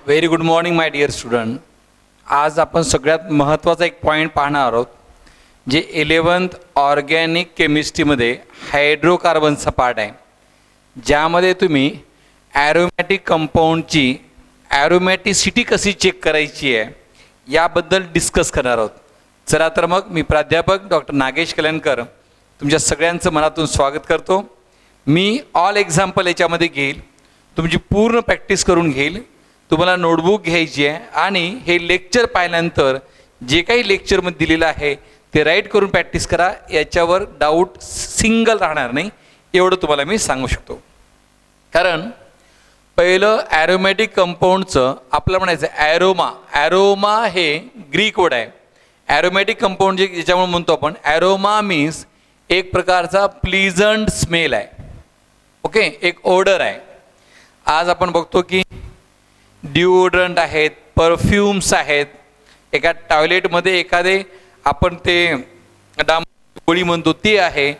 Very good morning my dear student. आज आपण सगळ्यात महत्त्वाचा एक पॉईंट पाहणार आहोत, जे 11th ऑर्गॅनिक केमिस्ट्रीमध्ये हायड्रोकार्बनचा पार्ट आहे, ज्यामध्ये तुम्ही ॲरोमॅटिक कंपाऊंडची ॲरोमॅटिसिटी कशी चेक करायची आहे याबद्दल डिस्कस करणार आहोत. चला तर मग मी प्राध्यापक डॉक्टर नागेश कल्याणकर तुमच्या सगळ्यांचं मनातून स्वागत करतो. मी ऑल एक्झाम्पल याच्यामध्ये घेईल, तुमची पूर्ण प्रॅक्टिस करून घेईल. तुम्हाला नोटबुक घ्यायची आहे आणि हे लेक्चर पाहिल्यानंतर जे काही लेक्चरमध्ये दिलेलं आहे ते राईट करून प्रॅक्टिस करा. याच्यावर डाऊट सिंगल राहणार नाही एवढं तुम्हाला मी सांगू शकतो. कारण पहिलं ॲरोमॅटिक कंपाऊंडचं आपलं म्हणायचं ॲरोमा. ॲरोमा हे ग्रीक वर्ड आहे. ॲरोमॅटिक कंपाऊंड जे ज्याच्यामुळे म्हणतो आपण ॲरोमा मीन्स एक प्रकारचा प्लीजंट स्मेल आहे. ओके, एक ओडर आहे. आज आपण बघतो की डिओड्रंट आहेत, परफ्यूम्स आहेत. एका टॉयलेटमध्ये एखादे आपण ते गोळी म्हणतो ते आहे,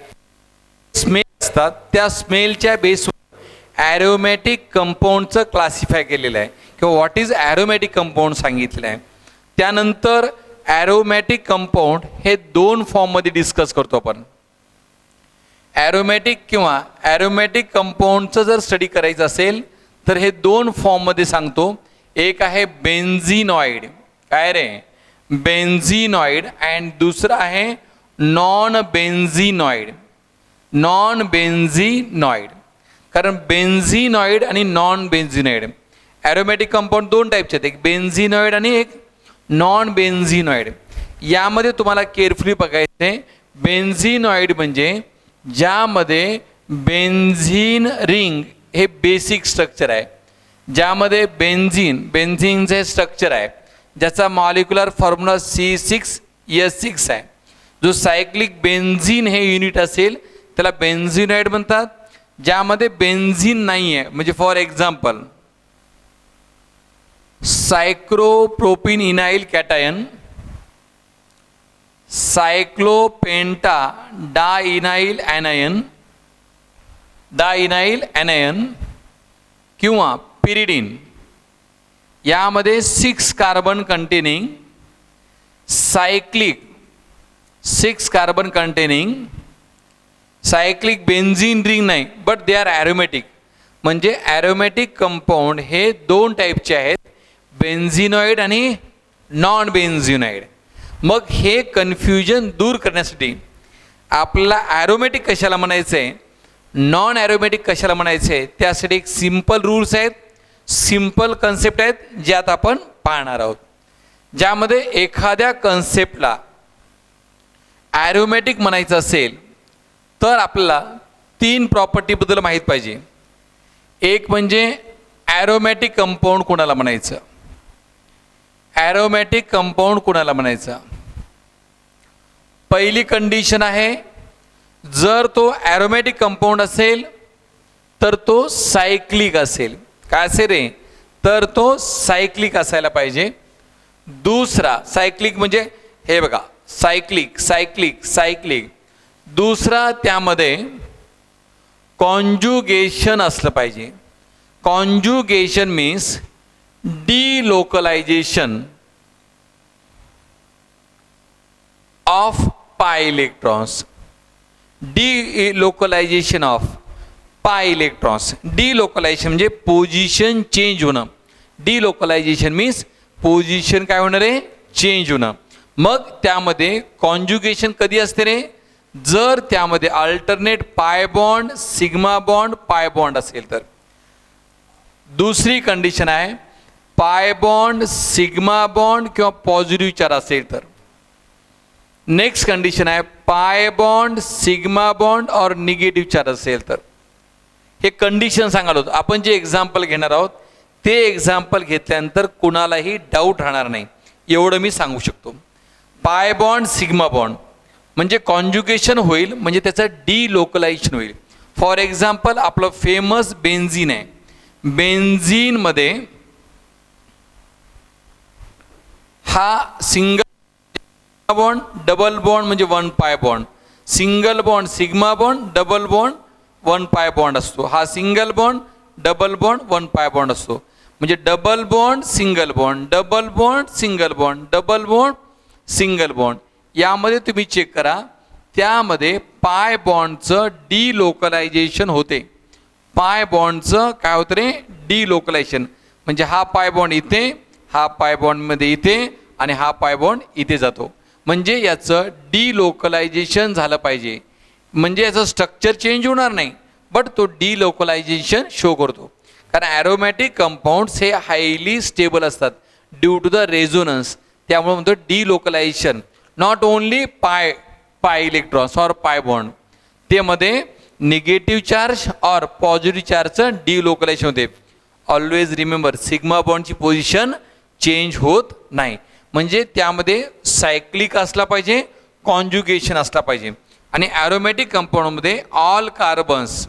स्मेल असतात. त्या स्मेलच्या बेसवर ॲरोमॅटिक कंपाऊंडचं क्लासिफाय केलेलं आहे किंवा व्हॉट इज ॲरोमॅटिक कंपाऊंड सांगितलेलं आहे. त्यानंतर ॲरोमॅटिक कंपाऊंड हे दोन फॉर्ममध्ये डिस्कस करतो आपण. ॲरोमॅटिक किंवा ॲरोमॅटिक कंपाऊंडचं जर स्टडी करायचं असेल तर हे दोन फॉर्ममध्ये सांगतो. एक आहे बेन्झिनॉइड, काय रे बेन्झिनॉइड, अँड दुसरं आहे नॉन बेन्झिनॉइड. नॉन बेन्झिनॉइड, कारण बेन्झिनॉइड आणि नॉन बेन्झिनॉइड ॲरोमॅटिक कंपाऊंड दोन टाईपचे आहेत, एक बेन्झिनॉइड आणि एक नॉन बेन्झिनॉइड. यामध्ये तुम्हाला केअरफुली बघायचं आहे. बेन्झिनॉइड म्हणजे ज्यामध्ये बेन्झिन रिंग हे बेसिक स्ट्रक्चर आहे, ज्यामध्ये बेन्झिनचे स्ट्रक्चर आहे, ज्याचा मॉलिक्युलर फॉर्म्युला C6H6 आहे. जो सायक्लिक बेन्झिन हे युनिट असेल त्याला बेन्झिनॉइड म्हणतात. ज्यामध्ये बेन्झिन नाही आहे, म्हणजे फॉर एक्झाम्पल सायक्लोप्रोपिन इनाइल कॅटायन, सायक्लोपेंटा डाइनाइल ॲनायन किंवा पिरिडिन. यामध्ये 6 carbon containing cyclic benzene ring नाही, बट दे आर ॲरोमॅटिक. म्हणजे ॲरोमॅटिक कंपाऊंड हे दोन टाईपचे आहेत, बेन्झिनॉइड आणि नॉन बेन्झिनॉइड. मग हे कन्फ्युजन दूर करण्यासाठी आपल्याला ॲरोमॅटिक कशाला म्हणायचं आहे, नॉन ॲरोमॅटिक कशाला म्हणायचं आहे, त्यासाठी एक सिम्पल रूल्स आहेत, सिम्पल कन्सेप्ट आहेत, जे आता आपण पाहणार आहोत. ज्यामध्ये एखाद्या कन्सेप्टला ॲरोमॅटिक म्हणायचं असेल तर आपल्याला 3 प्रॉपर्टीबद्दल माहीत पाहिजे. एक म्हणजे ॲरोमॅटिक कंपाऊंड कोणाला म्हणायचं, ॲरोमॅटिक कंपाऊंड कोणाला म्हणायचं. पहिली कंडिशन आहे, जर तो ॲरोमॅटिक कंपाऊंड असेल तर तो सायक्लिक असेल. काय असेल रे, तर तो सायक्लिक असायला पाहिजे. दुसरा सायक्लिक म्हणजे हे बघा, सायक्लिक. दुसरा त्यामध्ये कॉन्जुगेशन असलं पाहिजे. कॉन्जुगेशन मीन्स डिलोकलायझेशन ऑफ पाय इलेक्ट्रॉन्स. डिलोकलायझेशन ऑफ पाय इलेक्ट्रॉन्स. डिलोकलायझेशन म्हणजे पोझिशन चेंज होणं. डिलोकलायझेशन मीन्स पोझिशन काय होणार आहे, चेंज होणं. मग त्यामध्ये कॉन्जुगेशन कधी असते रे, जर त्यामध्ये अल्टरनेट पाय bond, sigma bond, pi bond असेल तर. दुसरी कंडिशन आहे पाय बॉन्ड, सिग्मा बॉन्ड किंवा पॉझिटिव्ह चार्ज असेल तर. नेक्स्ट कंडिशन आहे पाय बॉन्ड, सिग्मा बॉन्ड और निगेटिव्ह चार्ज असेल तर. हे कंडिशन सांगायला होतं. आपण जे एक्झाम्पल घेणार आहोत ते एक्झाम्पल घेतल्यानंतर कुणालाही डाऊट राहणार नाही एवढं मी सांगू शकतो. पाय बॉन्ड, सिग्मा बॉन्ड म्हणजे कॉन्जुगेशन होईल, म्हणजे त्याचं डिलोकलायझेशन होईल. फॉर एक्झाम्पल आपलं फेमस बेन्झिन आहे. बेन्झिनमध्ये हा सिंगल बॉन्ड, डबल बॉन्ड म्हणजे 1 pi bond, single bond sigma bond, double bond 1 pi bond असतो. हा single bond, double bond, 1 pi bond असतो. म्हणजे double bond single bond, double bond single bond, double bond single bond. यामध्ये तुम्ही check करा, त्यामध्ये पाय बॉन्डचं डिलोकलायझेशन होते. पाय बॉन्डचं काय होतं रे, डिलोकलायझेशन. म्हणजे हा पाय बॉन्ड इथे, हा पाय बॉन्डमध्ये इथे आणि हा पाय बॉन्ड इथे जातो. म्हणजे याचं डिलोकलायझेशन झालं पाहिजे. म्हणजे याचं स्ट्रक्चर चेंज होणार नाही, बट तो डिलोकलायझेशन शो करतो. कारण ॲरोमॅटिक कंपाऊंड्स हे हायली स्टेबल असतात ड्यू टू द रेझोनन्स. त्यामुळे म्हणतो delocalisation. Not only pi electrons or pi bond, त्यामध्ये निगेटिव्ह चार्ज और पॉझिटिव्ह चार्जचं डिलोकलायझेशन होते. ऑलवेज रिमेंबर, सिग्मा बॉन्डची पोझिशन चेंज होत नाही. म्हणजे त्यामध्ये सायक्लिक असला पाहिजे, कॉन्ज्युगेशन असला पाहिजे. आणि ॲरोमॅटिक कंपाऊंडमध्ये ऑल कार्बन्स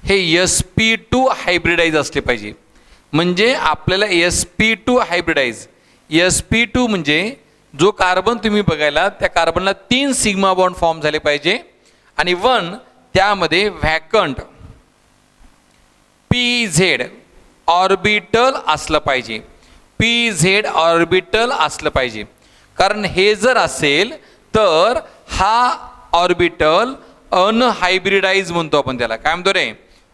हे sp2 हायब्रिडाइज असले पाहिजे. म्हणजे आपल्याला sp2 हायब्रिडाइज, sp2 म्हणजे जो कार्बन तुम्ही बघायला, त्या कार्बनला 3 सिग्मा बॉन्ड फॉर्म झाले पाहिजे आणि 1 त्यामध्ये व्हॅकंट pz ऑर्बिटल असलं पाहिजे. pz ऑर्बिटल असलं पाहिजे. कारण हे जर असेल तर हा ऑर्बिटल अनहायब्रिडाइज म्हणतो आपण त्याला. काय म्हणतो रे,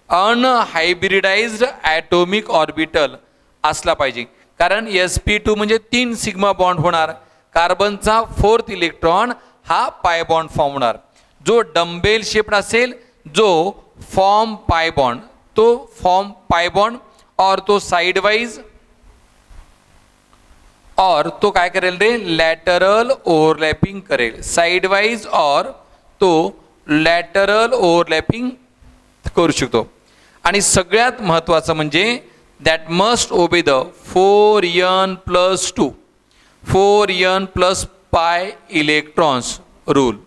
अनहायब्रिडाइज्ड ॲटोमिक ऑर्बिटल असला पाहिजे. कारण sp2 म्हणजे 3 सिग्मा बॉन्ड होणार, कार्बनचा 4th इलेक्ट्रॉन हा पाय बॉन्ड फॉर्म होणार. जो डंबेल शेप्ड असेल, जो फॉर्म पाय बॉन्ड, तो फॉर्म पाय बॉन्ड और तो साइड वाइज और तो काय करेल रे, लॅटरल ओव्हरलॅपिंग करेल. साइड वाइज और तो लॅटरल ओव्हरलॅपिंग करू शकतो. आणि सगळ्यात महत्त्वाचं म्हणजे that must obey the 4n+2 4n plus पाय इलेक्ट्रॉन्स रूल.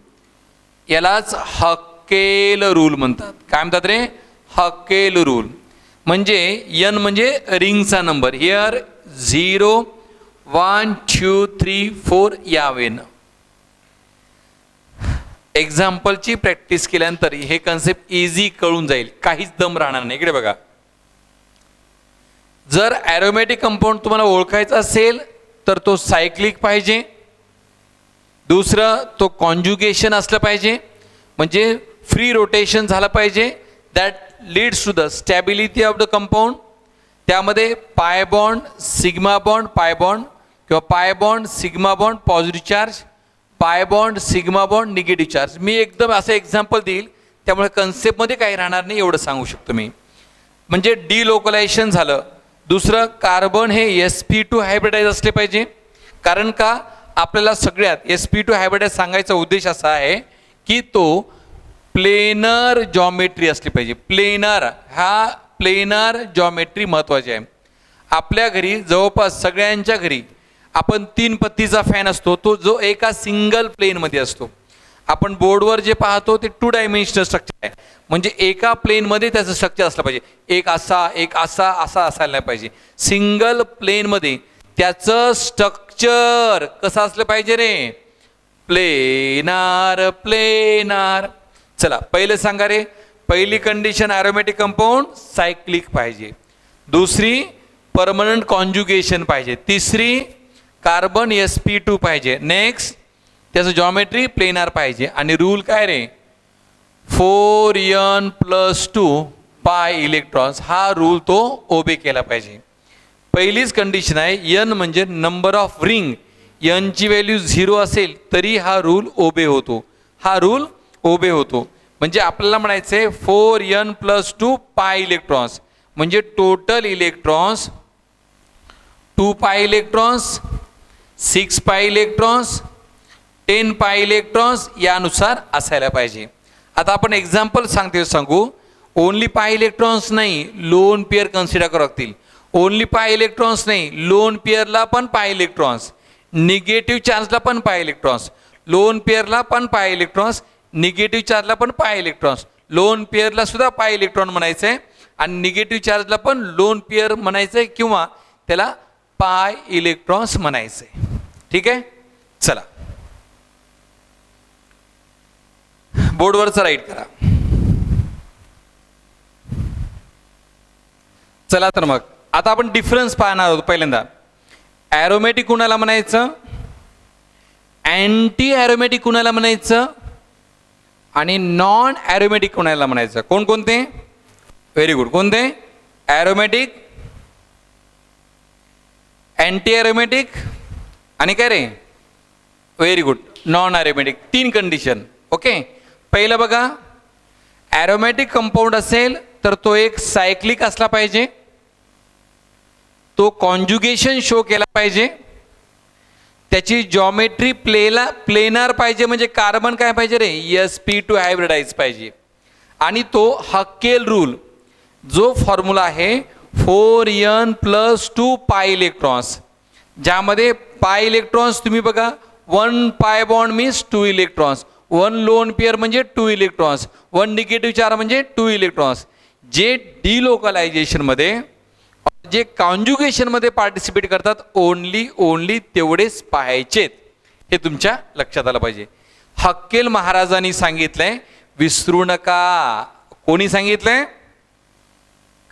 यालाच हकेल रूल म्हणतात. काय म्हणतात रे, हकेल रूल. म्हणजे n म्हणजे रिंगचा नंबर. हिअर 0 1 2 3 4 यावेन. एक्झाम्पलची प्रॅक्टिस केल्यानंतर हे कन्सेप्ट इझी कळून जाईल, काहीच दम राहणार नाही. इकडे बघा, जर ॲरोमॅटिक कंपाऊंड तुम्हाला ओळखायचा असेल तर तो सायक्लिक पाहिजे. दुसरं, तो कॉन्ज्युगेशन असलं पाहिजे, म्हणजे फ्री रोटेशन झालं पाहिजे. That leads to the stability of the compound. त्यामध्ये pi bond sigma bond pi bond किंवा pi bond sigma bond positive charge, pi bond sigma bond negative charge. मी एकदम असं एक्झाम्पल देईल, त्यामुळे कन्सेप्टमध्ये काही राहणार नाही एवढं सांगू शकतो मी. म्हणजे डिलोकलायझेशन झालं. दुसरं, कार्बन हे sp2 हायब्रिडाइज असले पाहिजे. कारण का, आपल्याला सगळ्यात sp2 हायब्रिडाइज सांगायचा उद्देश असा आहे की तो प्लेनर जॉमेट्री असली पाहिजे. प्लेनर जॉमेट्री महत्त्वाची आहे. आपल्या घरी जवळपास सगळ्यांच्या घरी आपण 3 पत्तीचा फॅन असतो, तो जो एका सिंगल प्लेनमध्ये असतो. आपण बोर्डवर जे पाहतो ते 2 डायमेन्शनल स्ट्रक्चर आहे. म्हणजे एका प्लेनमध्ये त्याचं स्ट्रक्चर असलं पाहिजे. एक असा असायला नाही पाहिजे. सिंगल प्लेनमध्ये त्याचं स्ट्रक्चर कसं असलं पाहिजे रे, प्लेनार. चला पहिलं सांगा रे. पहिली कंडिशन, ॲरोमॅटिक कंपाऊंड सायक्लिक पाहिजे. दुसरी, परमनंट कॉन्ज्युगेशन पाहिजे. तिसरी, कार्बन sp2 पाहिजे. नेक्स्ट, त्याचं जॉमेट्री प्लेनार पाहिजे. आणि रूल काय रे, 4n+2 पाय इलेक्ट्रॉन्स. हा रूल तो ओबे केला पाहिजे. पहिलीच कंडिशन आहे, n म्हणजे नंबर ऑफ रिंग. n ची व्हॅल्यू 0 असेल तरी हा रूल ओबे होतो. म्हणजे आपल्याला म्हणायचं आहे 4n+2 पाय इलेक्ट्रॉन्स. म्हणजे टोटल इलेक्ट्रॉन्स 2 पाय इलेक्ट्रॉन्स, 6 पाय इलेक्ट्रॉन्स, 10 पाय इलेक्ट्रॉन्स यानुसार असायला पाहिजे. आता आपण एक्झाम्पल सांगू. ओनली पाय इलेक्ट्रॉन्स नाही, लोन पेअर कन्सिडर करावं लागतील. ओनली पाय इलेक्ट्रॉन्स नाही, लोन पेअरला पण पाय इलेक्ट्रॉन्स, निगेटिव्ह चार्जला पण पाय इलेक्ट्रॉन्स, लोन पेअरला पण पाय इलेक्ट्रॉन्स, निगेटिव्ह चार्जला पण पाय इलेक्ट्रॉन्स. लोन पेअरला सुद्धा पाय इलेक्ट्रॉन म्हणायचं आहे आणि निगेटिव्ह चार्जला पण लोन पेअर म्हणायचं आहे किंवा त्याला पाय इलेक्ट्रॉन्स म्हणायचं आहे. ठीक आहे, चला बोर्डवरचा राईट करा. चला तर मग आता आपण डिफरन्स पाहणार आहोत. पहिल्यांदा ॲरोमॅटिक कुणाला म्हणायचं, अँटी ॲरोमॅटिक कुणाला म्हणायचं आणि नॉन ॲरोमॅटिक कुणाला म्हणायचं. कोणकोणते? Very good. कोणते? ॲरोमॅटिक, अँटी ॲरोमॅटिक आणि काय रे? Very good, non aromatic. 3 condition. Okay, पहिलं बघा, ॲरोमॅटिक कंपाऊंड असेल तर तो एक सायक्लिक असला पाहिजे, तो कॉन्जुगेशन शो केला पाहिजे, त्याची जॉमेट्री प्लेनार पाहिजे, म्हणजे कार्बन काय पाहिजे रे? sp2 हायब्रिडाइज पाहिजे. आणि तो हक्केल रूल जो फॉर्म्युला आहे 4n + 2 पाय इलेक्ट्रॉन्स, ज्यामध्ये पाय इलेक्ट्रॉन्स तुम्ही बघा, 1 pi bond means 2 electrons, 1 lone pair म्हणजे 2 इलेक्ट्रॉन्स, 1 निगेटिव्ह चार्ज म्हणजे 2 इलेक्ट्रॉन्स. जे डिलोकलायझेशनमध्ये, जे कॉन्जुगेशनमध्ये पार्टिसिपेट करतात, ओनली तेवढेच पाहायचेत. हे तुमच्या लक्षात आलं पाहिजे. हक्केल महाराजांनी सांगितलंय, विसरू नका. कोणी सांगितलंय?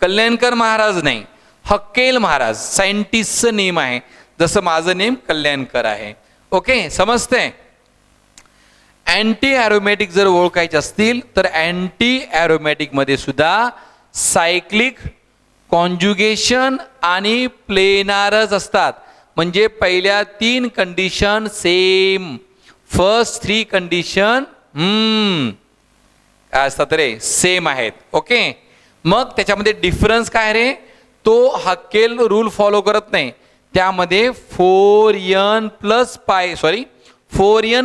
कल्याणकर महाराज नाही, हक्केल महाराज. सायंटिस्टचं नेम आहे, जसं माझं नेम कल्याणकर आहे. ओके, समजतंय? अँटी ॲरोमॅटिक जर ओळखायचे असतील तर अँटी ॲरोमॅटिकमध्ये सुद्धा सायक्लिक, कॉन्जुगेशन आणि प्लेनारच असतात. म्हणजे पहिल्या 3 कंडिशन सेम, फर्स्ट 3 कंडिशन काय असतात रे? सेम आहेत. ओके, मग त्याच्यामध्ये डिफरन्स काय रे? तो हक्केल रूल फॉलो करत नाही. त्यामध्ये 4n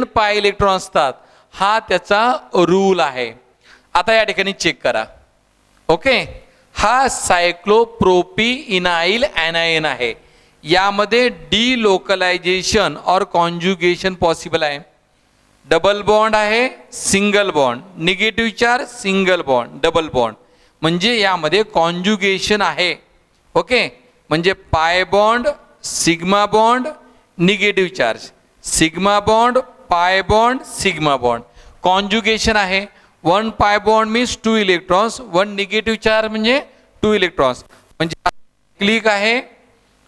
पाय इलेक्ट्रॉन असतात. हा त्याचा रूल आहे. आता या ठिकाणी चेक करा. ओके, हा सायक्लोप्रोपीइनाइल ॲनायन आहे. यामध्ये डिलोकलायझेशन और कॉन्जुगेशन पॉसिबल आहे. डबल बॉन्ड आहे, single bond, negative charge, single bond, double bond, म्हणजे यामध्ये कॉन्जुगेशन आहे. ओके, म्हणजे पाय bond, sigma bond, negative charge, sigma bond, pi bond, sigma bond, conjugation आहे. 1 pi bond means 2 electrons, 1 negative charge म्हणजे 2 electrons, म्हणजे click आहे,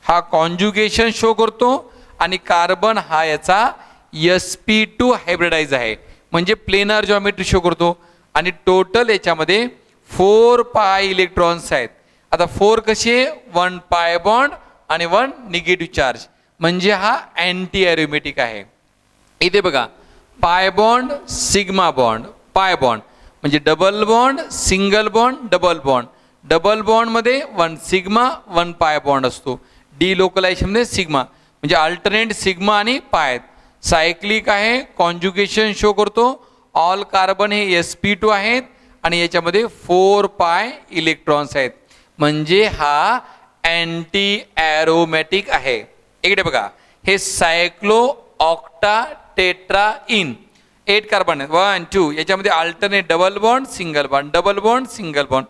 हा कॉन्जुगेशन शो करतो. आणि कार्बन हा याचा sp2 हायब्रिडाइज आहे, म्हणजे प्लेनर जॉमेट्री शो करतो. आणि टोटल याच्यामध्ये 4 पाय इलेक्ट्रॉन्स आहेत. आता 4 कसे? 1 पाय बॉन्ड आणि 1 निगेटिव्ह चार्ज, म्हणजे हा अँटी ॲरोमॅटिक आहे. इथे बघा, pi bond, sigma bond, pi bond, म्हणजे double bond, single bond, double bond. Double बॉन्डमध्ये 1 सिग्मा 1 पाय बॉन्ड असतो. डिलोकलायझेशनमध्ये सिग्मा, म्हणजे अल्टरनेट सिग्मा आणि पाय. सायक्लिक आहे, कॉन्जुगेशन शो करतो. ऑल कार्बन हे sp2 आहेत आणि याच्यामध्ये 4 पाय इलेक्ट्रॉन्स आहेत, म्हणजे हा अँटी ॲरोमॅटिक आहे. इकडे बघा, हे सायक्लो ऑक्टा टेट्रा इन 8 कार्बन आहेत, 1 2, याच्यामध्ये alternate double bond, single bond, double bond, single bond,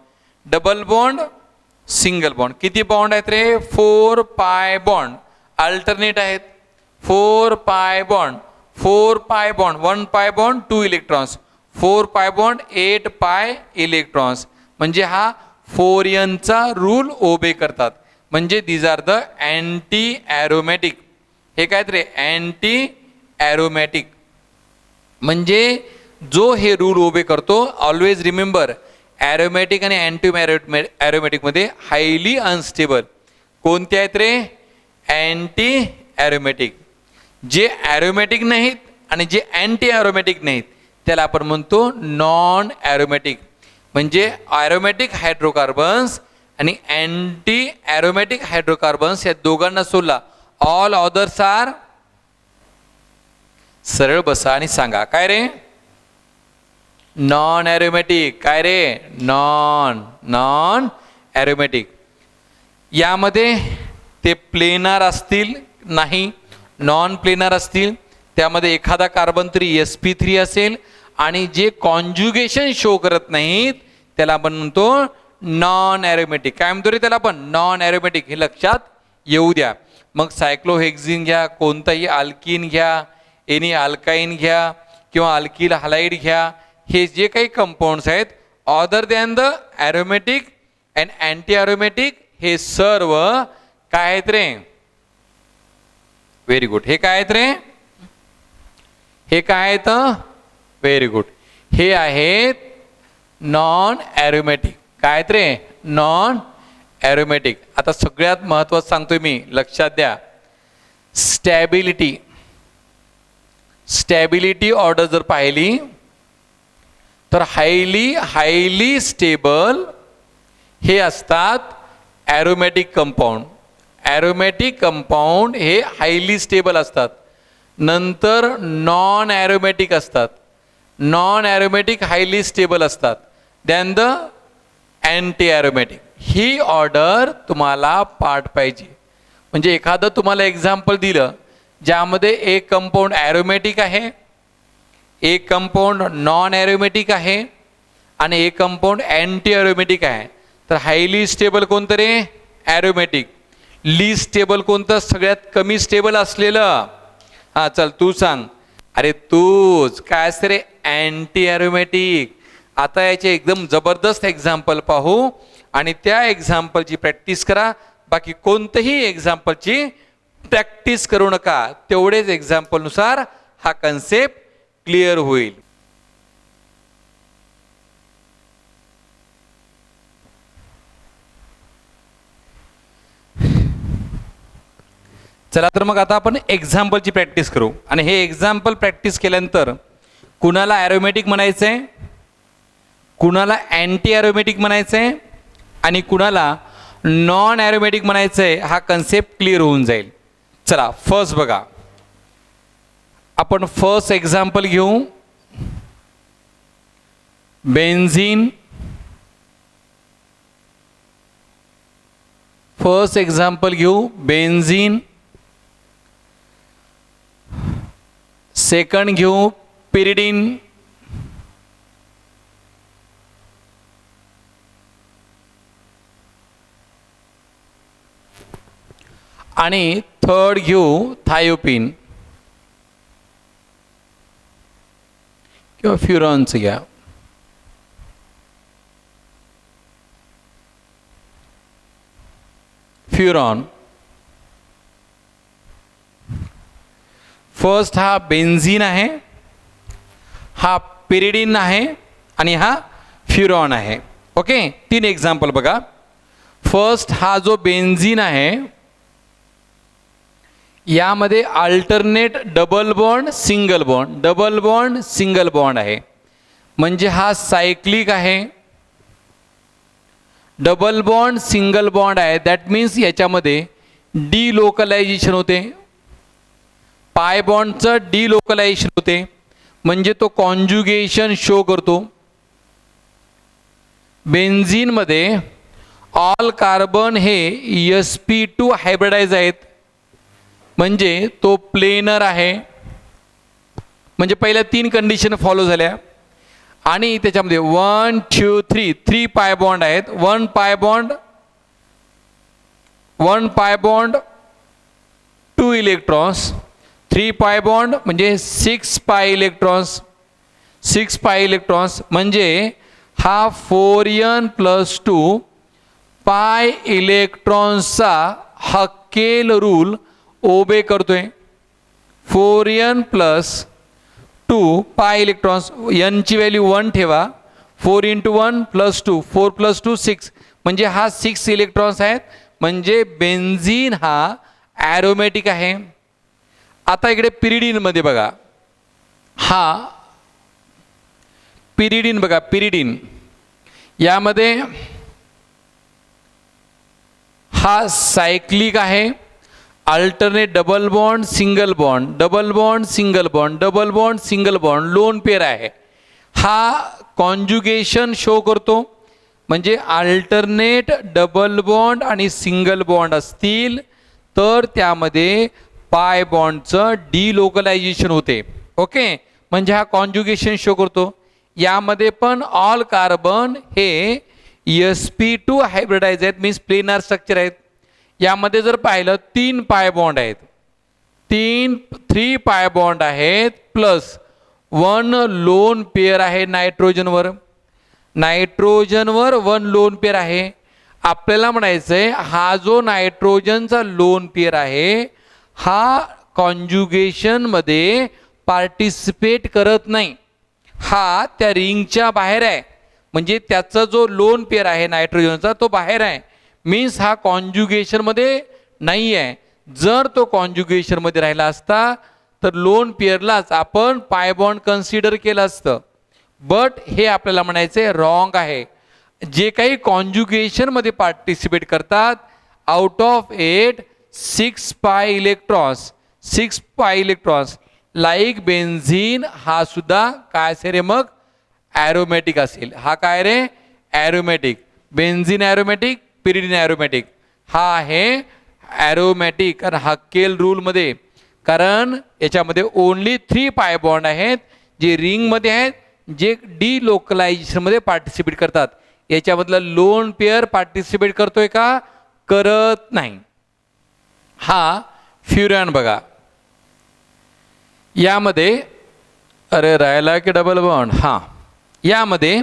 double bond, single bond. किती बॉन्ड आहेत रे? 4 पाय बॉन्ड अल्टरनेट आहेत. 4 pi bond, 4 pi bond, 1 pi bond 2 electrons, 4 pi bond 8 पाय इलेक्ट्रॉन्स, म्हणजे हा 4n चा rule obey करतात. म्हणजे these are the anti aromatic. हे काय रे? अँटी ॲरोमॅटिक, म्हणजे जो हे रूल ओबे करतो. ऑलवेज रिमेंबर, ॲरोमॅटिक आणि अँटी ॲरोमॅटिकमध्ये हायली अनस्टेबल कोणते आहेत रे? Anti aromatic. जे ॲरोमॅटिक नाहीत आणि जे अँटी ॲरोमॅटिक नाहीत त्याला आपण म्हणतो नॉन ॲरोमॅटिक. म्हणजे ॲरोमॅटिक हायड्रोकार्बन्स आणि अँटी ॲरोमॅटिक हायड्रोकार्बन्स या दोघांना सोडला, ऑल अदर्स आर. सरळ बसा आणि सांगा, काय रे? Non aromatic. काय रे? Non aromatic. यामध्ये ते प्लेनार असतील नाही, नॉन प्लेनार असतील, त्यामध्ये एखादा कार्बन तरी sp3 असेल, आणि जे कॉन्जुगेशन शो करत नाहीत त्याला आपण म्हणतो नॉन ॲरोमॅटिक. काय म्हणतो रे त्याला आपण? Non aromatic. हे लक्षात येऊ द्या. मग सायक्लोहेक्झिन घ्या, कोणताही अल्कीन घ्या, एनी अल्काईन घ्या किंवा अल्किल हलाईड घ्या, हे जे काही कंपाऊंड्स आहेत, other than the aromatic and anti aromatic, हे सर्व काय आहेत रे? Very good. हे काय आहेत रे? हे काय आहेत? Very good. हे आहेत नॉन ॲरोमॅटिक. काय आहेत रे? Non aromatic. आता सगळ्यात महत्त्वाचं सांगतोय मी, लक्षात द्या. स्टॅबिलिटी ऑर्डर जर पाहिली तर हायली स्टेबल हे असतात ॲरोमॅटिक कंपाऊंड. ॲरोमॅटिक कंपाऊंड हे हायली स्टेबल असतात. नंतर नॉन ॲरोमॅटिक असतात. नॉन ॲरोमॅटिक हायली स्टेबल असतात. Than the anti aromatic. He order तुम्हाला पाठ पाहिजे. म्हणजे एखादं तुम्हाला एक्झाम्पल दिलं ज्यामध्ये एक कंपाऊंड ॲरोमॅटिक आहे, एक कंपाऊंड नॉन ॲरोमॅटिक आहे आणि एक कंपाऊंड अँटी ॲरोमॅटिक आहे, तर हायली स्टेबल कोणतं रे? ॲरोमॅटिक. लीस्ट स्टेबल कोणतं? सगळ्यात कमी स्टेबल असलेलं. हां चल तू सांग. अरे तूच काय असते रे? Anti aromatic. आता याचे एकदम जबरदस्त एक्झाम्पल पाहू आणि त्या एक्झाम्पलची प्रॅक्टिस करा. बाकी कोणतंही एक्झाम्पलची प्रॅक्टिस करू नका. तेवढेच एक्झाम्पलनुसार हा कन्सेप्ट क्लिअर होईल. चला तर मग आता आपण एक्झाम्पलची प्रॅक्टिस करू. आणि हे एक्झाम्पल प्रॅक्टिस केल्यानंतर कुणाला ॲरोमॅटिक म्हणायचं आहे, कुणाला अँटी ॲरोमॅटिक म्हणायचं आहे आणि कुणाला नॉन ॲरोमॅटिक म्हणायचं आहे, हा कन्सेप्ट क्लिअर होऊन जाईल. चला फर्स्ट बघा, आपण फर्स्ट एक्झाम्पल घेऊ. बेन्झीन. फर्स्ट एक्झाम्पल घेऊ बेन्झीन. सेकंड घेऊ पिरिडीन. आणि थर्ड घेऊ थायोपिन किंवा फ्युरॉनचं घ्या. फ्युरॉन. फर्स्ट हा बेन्झीन आहे, हा पिरिडीन आहे आणि हा फ्युरॉन आहे. ओके, तीन एक्झाम्पल बघा. फर्स्ट हा जो बेन्झीन आहे यामध्ये alternate double bond single bond, double bond single bond आहे, म्हणजे हा सायक्लिक आहे. डबल बॉन्ड सिंगल बॉन्ड आहे, दॅट मीन्स याच्यामध्ये डिलोकलायझेशन होते. पाय बॉन्डचं डिलोकलायझेशन होते, म्हणजे तो कॉन्जुगेशन शो करतो. बेन्झीनमध्ये ऑल कार्बन हे sp2 हायब्रिडाइज आहेत, म्हणजे तो प्लेनर आहे. म्हणजे पहिल्या तीन कंडिशन फॉलो झाल्या. आणि त्याच्यामध्ये 1 2 3 3 पाय बॉन्ड आहेत. 1 पाय बॉन्ड 2 इलेक्ट्रॉन्स. 3 पाय बॉन्ड म्हणजे 6 पाय इलेक्ट्रॉन्स. 6 पाय इलेक्ट्रॉन्स म्हणजे हा 4n+2 पाय इलेक्ट्रॉन्सचा हकेल रूल ओबे करतोय. 4n+2 पाय इलेक्ट्रॉन्स. n ची व्हॅल्यू 1 ठेवा. 4 × 1 + 2 4 + 2 6 म्हणजे हा 6 इलेक्ट्रॉन्स आहेत, म्हणजे बेन्झीन हा ॲरोमॅटिक आहे. आता इकडे पिरिडीनमध्ये बघा, हा पिरिडीन बघा. पिरिडीन यामध्ये हा सायक्लिक आहे. Alternate double bond single bond, double bond single bond, double bond single bond, lone pair आहे. हा कॉन्जुगेशन शो करतो, म्हणजे अल्टरनेट डबल बॉन्ड आणि सिंगल बॉन्ड असतील तर त्यामध्ये पाय बॉन्डचं डिलोकलायझेशन होते. ओके, म्हणजे हा कॉन्जुगेशन शो करतो. यामध्ये पण ऑल कार्बन हे sp2 हायब्रिडाइज आहेत, मीन्स प्लेनार स्ट्रक्चर आहेत. यामध्ये जर पाहिलं 3 पाय बॉन्ड आहेत, 3 पाय बॉन्ड आहेत प्लस 1 लोन पेअर आहे नायट्रोजनवर. 1 लोन पेअर आहे आपल्याला म्हणायचंय हा जो नायट्रोजनचा लोन पेअर आहे हा कॉन्जुगेशन मध्ये पार्टिसिपेट करत नाही, हा त्या रिंगच्या बाहेर आहे. म्हणजे त्याचा जो लोन पेअर आहे नायट्रोजनचा तो बाहेर आहे, मीन्स हा कॉन्जुगेशन मध्ये नाही आहे. जर तो कॉन्जुगेशन मध्ये राहिला असता तर लोन पेअरलाच आपण पाय बॉन्ड कन्सिडर केलं असतं. बट हे आपल्याला म्हणायचे रॉंग आहे. जे काही कॉन्जुगेशन मध्ये पार्टिसिपेट करतात आउट ऑफ 8 6 पाय इलेक्ट्रॉन्स लाईक बेन्झीन हा सुद्धा काय असेल रे मग ॲरोमॅटिक असेल. हा काय रे aromatic. Benzene aromatic, pyridine aromatic, हा आहे ॲरोमॅटिक. कारण हक्केल रूलमध्ये कारण याच्यामध्ये ओनली 3 पाय बॉन्ड आहेत जे रिंगमध्ये आहेत जे डिलोकलायझेशनमध्ये पार्टिसिपेट करतात. याच्यामधला लोन पेअर पार्टिसिपेट करतोय का? करत नाही. हा फ्युरॅन बघा यामध्ये अरे राहिला की डबल बॉन्ड. हां यामध्ये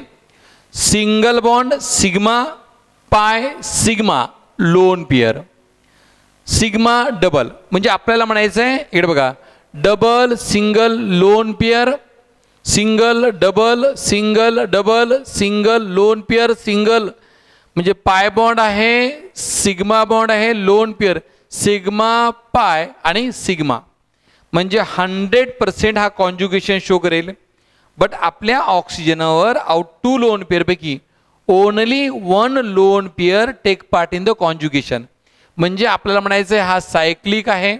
single bond sigma pi sigma lone pair, sigma double म्हणजे आपल्याला म्हणायचं आहे इकडे बघा double single lone pair, single double single double single lone pair single म्हणजे पाय बॉन्ड आहे, सिग्मा बॉन्ड आहे, लोन पेअर सिग्मा पाय आणि सिग्मा म्हणजे 100% हा कॉन्जुगेशन शो करेल. बट आपल्या ऑक्सिजनवर आउट 2 लोन पेअर पैकी only 1 lone pair take part in the conjugation. म्हणजे आपल्याला म्हणायचं आहे हा सायक्लिक आहे,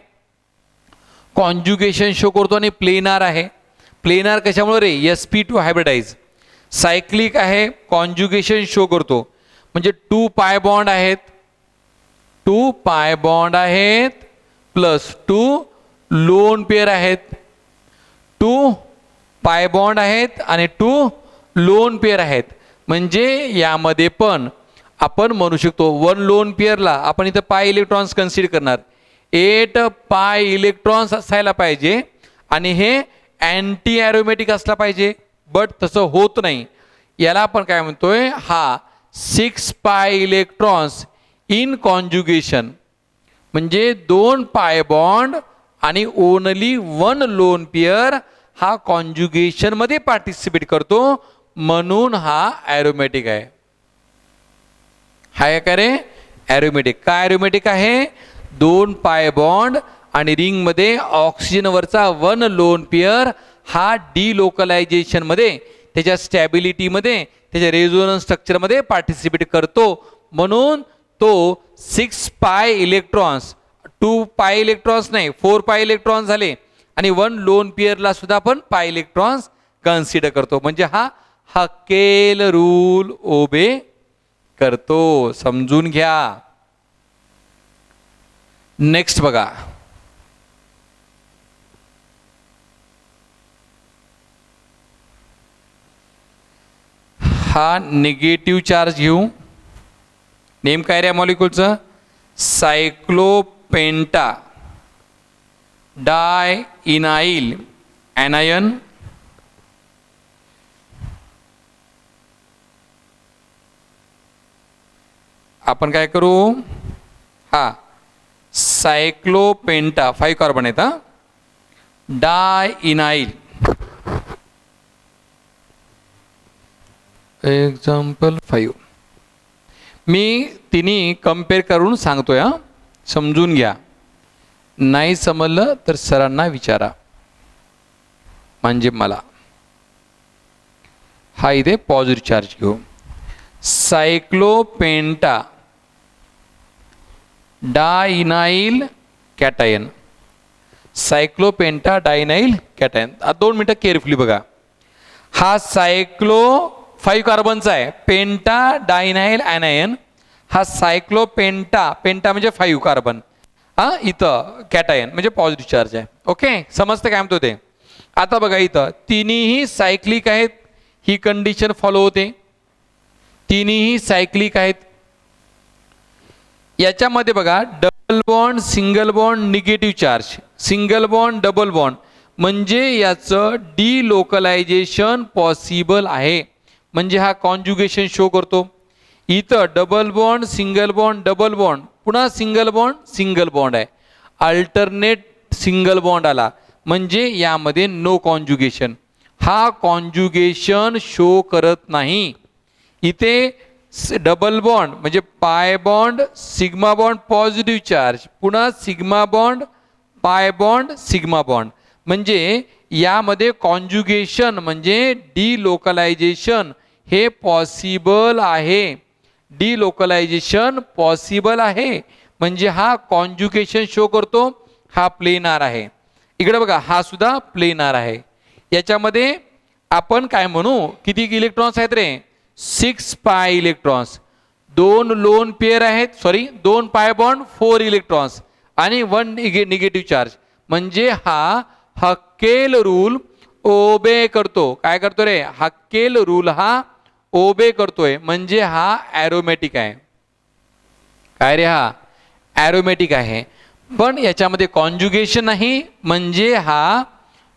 कॉन्जुगेशन शो करतो आणि प्लेनार आहे. प्लेनार कशामुळे रे sp2 हायब्रिडाइज. सायक्लिक आहे, कॉन्जुगेशन शो करतो म्हणजे 2 पाय बॉन्ड आहेत, 2 पाय बॉन्ड आहेत प्लस 2 लोन पेअर आहेत, 2 पाय बॉन्ड आहेत आणि 2 लोन पेअर आहेत. म्हणजे यामध्ये पण आपण म्हणू शकतो 1 लोन पेअरला आपण इथं पाय इलेक्ट्रॉन्स कन्सिडर करणार, 8 पाय इलेक्ट्रॉन्स असायला पाहिजे आणि हे अँटी ॲरोमॅटिक असला पाहिजे. बट तसं होत नाही. याला आपण काय म्हणतोय हा 6 पाय इलेक्ट्रॉन्स इन कॉन्जुगेशन म्हणजे 2 पाय बॉन्ड आणि ओनली 1 लोन पेअर हा कॉन्जुगेशन मध्ये पार्टिसिपेट करतो म्हणून हा ॲरोमॅटिक आहे. हाय का रे ॲरोमॅटिक. काय ॲरोमॅटिक आहे? 2 पाय बॉन्ड आणि रिंग मध्ये ऑक्सिजनवरचा 1 लोन पेअर हा डिलोकलायझेशन मध्ये त्याच्या स्टॅबिलिटीमध्ये त्याच्या रेझोनन्स स्ट्रक्चरमध्ये पार्टिसिपेट करतो म्हणून तो 6 पाय इलेक्ट्रॉन्स 2 पाय इलेक्ट्रॉन्स नाही 4 पाय इलेक्ट्रॉन्स झाले आणि 1 लोन पेअरला सुद्धा आपण पाय इलेक्ट्रॉन्स कन्सिडर करतो. म्हणजे हा हकेल रूल ओबे करतो. समजून घ्या. नेक्स्ट बघा हा निगेटिव्ह चार्ज घेऊ. नेम काय रे मॉलिक्यूलचं? सायक्लोपेंटा डाय इनाइल ॲनायन आपण काय करू हा सायक्लोपेंटा 5 कार्बन आहेत. हा डाय इनाइल एक्झाम्पल 5 मी तिन्ही कंपेअर करून सांगतोय. हा समजून घ्या. नाही समजलं तर सरांना विचारा म्हणजे मला. हा इथे पॉझिटिव्ह चार्ज घेऊ. सायक्लोपेंटा डायनाइल कॅटायन, सायक्लोपेंटा डायनाइल कॅटायन. 2 मिनटं केअरफुली बघा. हा सायक्लो 5 कार्बनचा आहे. पेंटा डायनाइल ॲनायन हा सायक्लोपेंटा, पेंटा म्हणजे 5 कार्बन, हा इथं कॅटायन म्हणजे पॉझिटिव्ह चार्ज आहे. ओके समजतं काय म्हणतो ते. आता बघा इथं तिन्ही सायक्लिक आहेत, ही कंडिशन फॉलो होते. तिन्ही सायक्लिक आहेत. याच्यामध्ये बघा double bond single bond negative charge, single bond double bond म्हणजे याचं डिलोकलायझेशन पॉसिबल आहे. म्हणजे हा कॉन्जुगेशन शो करतो. इथं डबल बॉन्ड डबल बॉन्ड पुन्हा सिंगल बॉन्ड आहे. अल्टरनेट सिंगल बॉन्ड आला म्हणजे यामध्ये नो कॉन्जुगेशन. हा कॉन्जुगेशन शो करत नाही. इथे डबल बॉन्ड म्हणजे पाय bond sigma bond positive charge पुन्हा sigma bond pi bond sigma bond म्हणजे यामध्ये कॉन्जुगेशन म्हणजे डिलोकलायझेशन हे पॉसिबल आहे. डिलोकलायझेशन पॉसिबल आहे म्हणजे हा कॉन्जुगेशन शो करतो. हा प्लेनार आहे. इकडे बघा हा सुद्धा प्लेनार आहे. याच्यामध्ये आपण काय म्हणू किती इलेक्ट्रॉन्स आहेत रे 6 पाय इलेक्ट्रॉन्स. 2 लोन पेअर आहेत सॉरी 2 पाय बॉन्ड 4 इलेक्ट्रॉन्स आणि 1 निगेटिव्ह चार्ज म्हणजे हा हक्केल रूल ओबे करतो. काय करतो रे हक्केल रूल हा ओबे करतोय म्हणजे हा ॲरोमॅटिक आहे. काय रे हा ॲरोमॅटिक आहे. पण याच्यामध्ये कॉन्जुगेशन नाही म्हणजे हा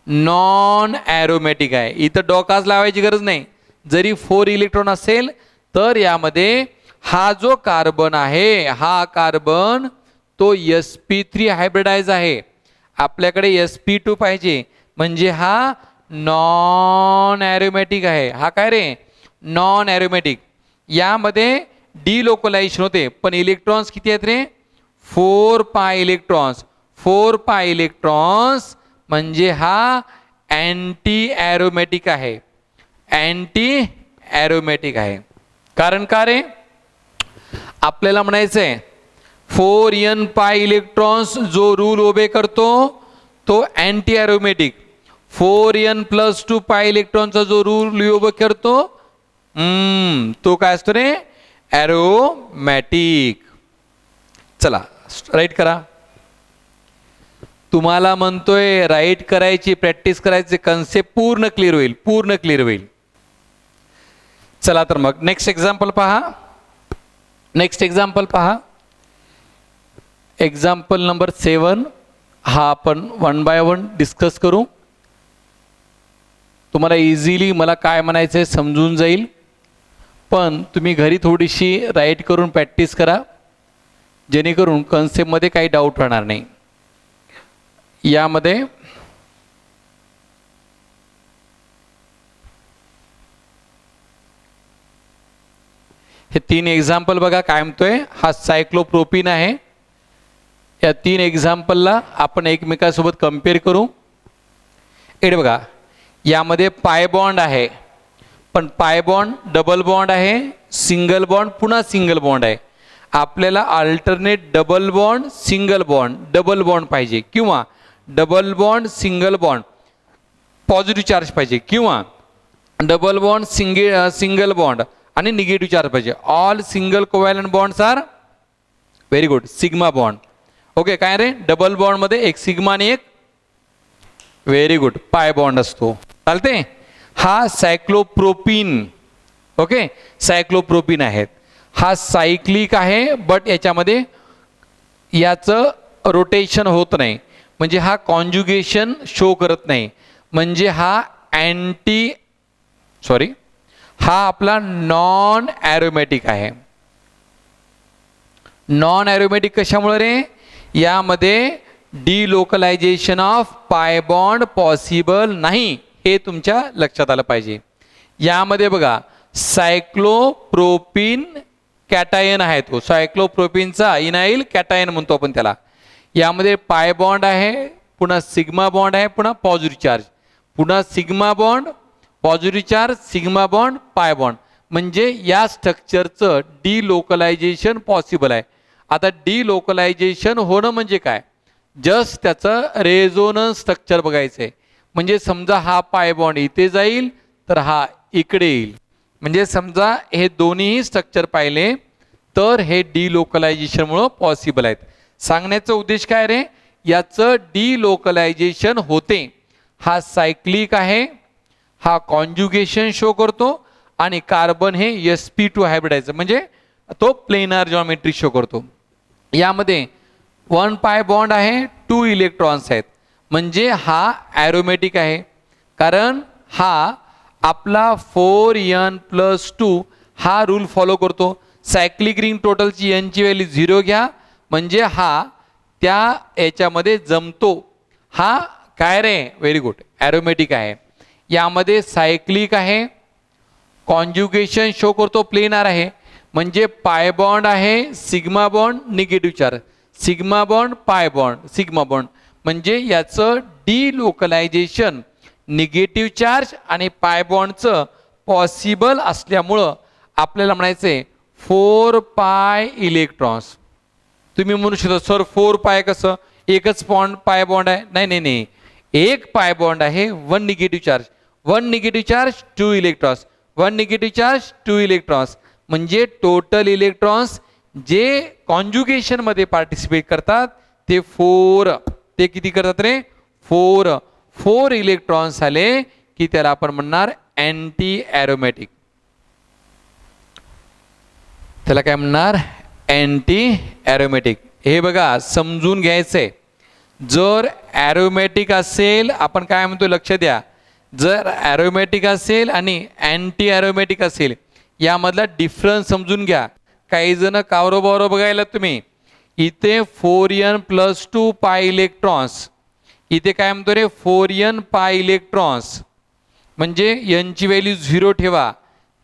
नॉन ॲरोमॅटिक आहे. इथं डॉकाज लावायची गरज नाही. जरी 4 इलेक्ट्रॉन असेल तर यामध्ये हा जो कार्बन आहे हा कार्बन तो sp3 हायब्रिडाइज आहे. आपल्याकडे sp2 पाहिजे म्हणजे हा नॉन ॲरोमॅटिक आहे. हा काय रे नॉन ॲरोमॅटिक. यामध्ये डिलोकलायझेशन होते पण इलेक्ट्रॉन्स किती आहेत रे 4 पाय इलेक्ट्रॉन्स. 4 पाय इलेक्ट्रॉन्स म्हणजे हा अँटी ॲरोमॅटिक आहे. अँटी ॲरोमॅटिक आहे. कारण का रे आपल्याला म्हणायचंय 4n पाय इलेक्ट्रॉन्स जो रूल ओबे करतो तो अँटी ॲरोमॅटिक. 4n+2 पाय इलेक्ट्रॉनचा जो रूल ओबे करतो तो काय असतो रे ॲरोमॅटिक. चला राईट करा. तुम्हाला म्हणतोय राईट करायची प्रॅक्टिस करायची कन्सेप्ट पूर्ण क्लिअर होईल. चला तर मग नेक्स्ट एक्झाम्पल पहा. एक्झाम्पल नंबर 7 हा आपण 1 बाय 1 डिस्कस करू. तुम्हाला इझिली मला काय म्हणायचं आहे समजून जाईल. पण तुम्ही घरी थोडीशी राईट करून प्रॅक्टिस करा जेणेकरून कन्सेप्टमध्ये काही डाऊट राहणार नाही. यामध्ये हे 3 एक्झाम्पल बघा काय म्हणतोय. हा सायक्लोप्रोपीन आहे. या 3 एक्झाम्पलला आपण एकमेकांसोबत कम्पेअर करू. इकडे बघा यामध्ये पाय बॉन्ड आहे पण पाय बॉन्ड डबल बॉन्ड आहे सिंगल बॉन्ड पुन्हा सिंगल बॉन्ड आहे. आपल्याला अल्टरनेट डबल बॉन्ड पाहिजे किंवा double bond single bond positive charge पाहिजे किंवा डबल बॉन्ड सिंगल बॉन्ड आणि निगेटिव्ह चार्ज पाहिजे. All single covalent bonds are very good sigma bond. Okay काय रे डबल बॉन्ड मध्ये एक सिग्मा आणि एक व्हेरी गुड पाय बॉन्ड असतो. चालते. हा सायक्लोप्रोपीन ओके सायक्लोप्रोपीन आहेत. हा सायक्लिक आहे बट याच्यामध्ये याचं रोटेशन होत नाही म्हणजे हा कॉन्जुगेशन शो करत नाही म्हणजे हा हा आपला नॉन ॲरोमॅटिक आहे. नॉन ॲरोमॅटिक कशामुळे रे यामध्ये डिलोकलायझेशन ऑफ पाय बॉन्ड पॉसिबल नाही हे तुमच्या लक्षात आलं पाहिजे. यामध्ये बघा सायक्लोप्रोपीन कॅटायन आहे. तो सायक्लोप्रोपीनचा इनाइल कॅटायन म्हणतो आपण त्याला. यामध्ये पाय बॉन्ड आहे पुन्हा सिग्मा बॉन्ड आहे पुन्हा पॉझिटिव्ह चार्ज पुन्हा sigma bond positive charge sigma bond pi bond म्हणजे या स्ट्रक्चरचं डिलोकलायझेशन पॉसिबल आहे. आता डिलोकलायझेशन होणं म्हणजे काय जस्ट त्याचं रेझोनन्स स्ट्रक्चर बघायचं आहे. म्हणजे समजा हा पाय बॉन्ड इथे जाईल तर हा इकडे येईल म्हणजे समजा हे दोन्ही स्ट्रक्चर पाहिले तर हे डिलोकलायझेशनमुळं पॉसिबल आहेत. सांगण्याचा उद्देश काय रे याचं डिलोकलायझेशन होते. हा सायक्लिक आहे. हा कॉन्जुगेशन शो करतो आणि कार्बन हे sp2 हायब्रिडाइज म्हणजे तो प्लेनार जॉमेट्री शो करतो. यामध्ये 1 पाय बॉन्ड आहे 2 इलेक्ट्रॉन्स आहेत म्हणजे हा ॲरोमॅटिक आहे कारण हा आपला 4n+2 हा रूल फॉलो करतो. सायक्लिक रिंग टोटलची एनची व्हॅल्यू 0 घ्या, म्हणजे हा त्या याच्यामध्ये जमतो. हा काय रे, व्हेरी गुड, ॲरोमॅटिक आहे. यामध्ये सायक्लिक आहे, कॉन्ज्युगेशन शो करतो, प्लेनार आहे, म्हणजे पाय बॉन्ड आहे, sigma bond, negative charge, sigma bond, pi bond, sigma bond, म्हणजे याचं डिलोकलायझेशन निगेटिव्ह चार्ज आणि पाय बॉन्डचं पॉसिबल असल्यामुळं आपल्याला म्हणायचंय 4 पाय इलेक्ट्रॉन्स. तुम्ही म्हणू शकता सर 4 पाय कसं, एकच पाय बॉन्ड आहे. नाही नाही नाही, एक पाय बॉन्ड आहे, 1 negative charge, 1 negative charge 2 electrons, 1 negative charge 2 electrons, म्हणजे टोटल इलेक्ट्रॉन्स जे कॉन्ज्युगेशन मध्ये पार्टिसिपेट करतात ते 4. ते किती करतात रे, 4 इलेक्ट्रॉन्स आले की त्याला आपण म्हणणार अँटी ॲरोमॅटिक. त्याला काय म्हणणार, अँटी ॲरोमॅटिक. हे बघा समजून घ्यायचंय, जर ॲरोमॅटिक असेल, आपण काय म्हणतो लक्ष द्या, जर ॲरोमॅटिक असेल आणि अँटी ॲरोमॅटिक असेल यामधला डिफरन्स समजून घ्या. काही जण कावरोबावरो बघायला तुम्ही, इथे 4n+2 पाय इलेक्ट्रॉन्स, इथे काय म्हणतो रे 4n पाय इलेक्ट्रॉन्स, म्हणजे n ची व्हॅल्यू 0 ठेवा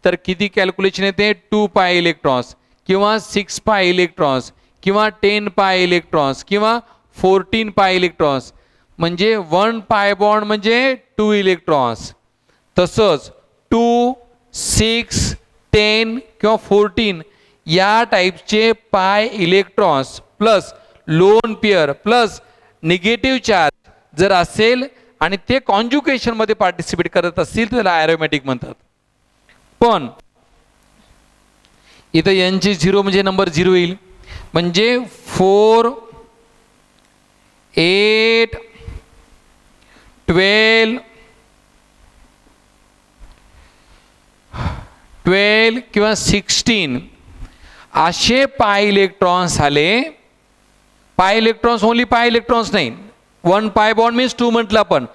तर किती कॅल्क्युलेशन येते, 2 पाय इलेक्ट्रॉन्स किंवा 6 पाय इलेक्ट्रॉन्स किंवा 10 पाय इलेक्ट्रॉन्स किंवा 14 पाय इलेक्ट्रॉन्स, म्हणजे 1 पाय बॉन्ड म्हणजे 2 इलेक्ट्रॉन्स. तसंच 2, 6, 10 किंवा 14 या टाईपचे पाय electrons plus lone pair plus negative charge जर असेल आणि ते कॉन्ज्युगेशन मध्ये पार्टिसिपेट करत असतील तर त्याला ॲरोमॅटिक म्हणतात. पण इथं यांची 0 म्हणजे नंबर 0 येईल, म्हणजे 4, 8, 12 किंवा 16 असे पाय इलेक्ट्रॉन्स आले. पाय इलेक्ट्रॉन्स ओनली पाय इलेक्ट्रॉन्स नाही, 1 पाय बॉन्ड मीन्स 2 म्हटलं आपण,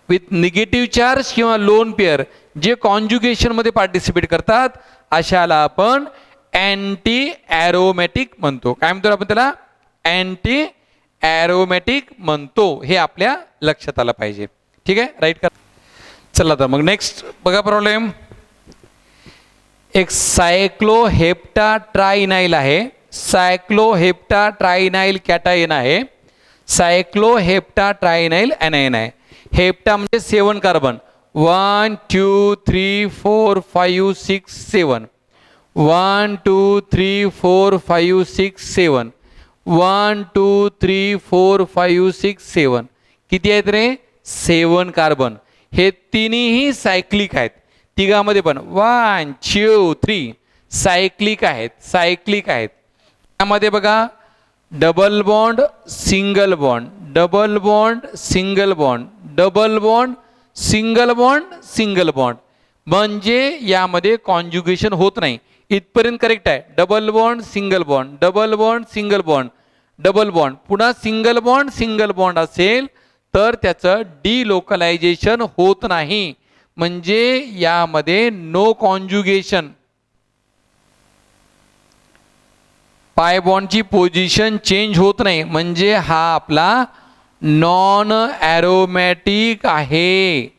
विथ निगेटिव्ह चार्ज किंवा लोन पेअर जे कॉन्ज्युगेशन मध्ये पार्टिसिपेट करतात अशाला आपण अँटी ॲरोमॅटिक म्हणतो. काय म्हणतो आपण त्याला, अँटी ॲरोमॅटिक म्हणतो. हे आपल्या लक्षात आलं पाहिजे. ठीक आहे, राईट करा. चला तर मग नेक्स्ट बघा प्रॉब्लेम. एक सायक्लोहेप्टाट्राइनाइल आहे, सायक्लोहेप्टाट्राइनाइल कॅटायन आहे, सायक्लोहेप्टाट्राइनाइल एनायन आहे. हेप्टा म्हणजे 7 कार्बन, 1 2 3 4 5 6 7, 1 2 3 4 5 6 7, 1 2 3 4 5 6 7. किती आहेत रे, 7 कार्बन. हे तिन्ही सायक्लिक आहेत, तिघामध्ये पण 1 2 3 सायक्लिक आहेत, सायक्लिक आहेत. त्यामध्ये बघा double bond single bond, double bond single bond, double bond single bond, single bond, म्हणजे यामध्ये कॉन्ज्युगेशन होत नाही. इथपर्यंत करेक्ट आहे. Double bond single bond, double bond single bond, double bond, पुन्हा सिंगल बॉन्ड असेल तर त्याचं डिलोकलायझेशन होत नाही, म्हणजे यामध्ये नो कॉन्ज्युगेशन. पाय बॉन्डची पोझिशन चेंज होत नाही, म्हणजे हा आपला नॉन ॲरोमॅटिक आहे.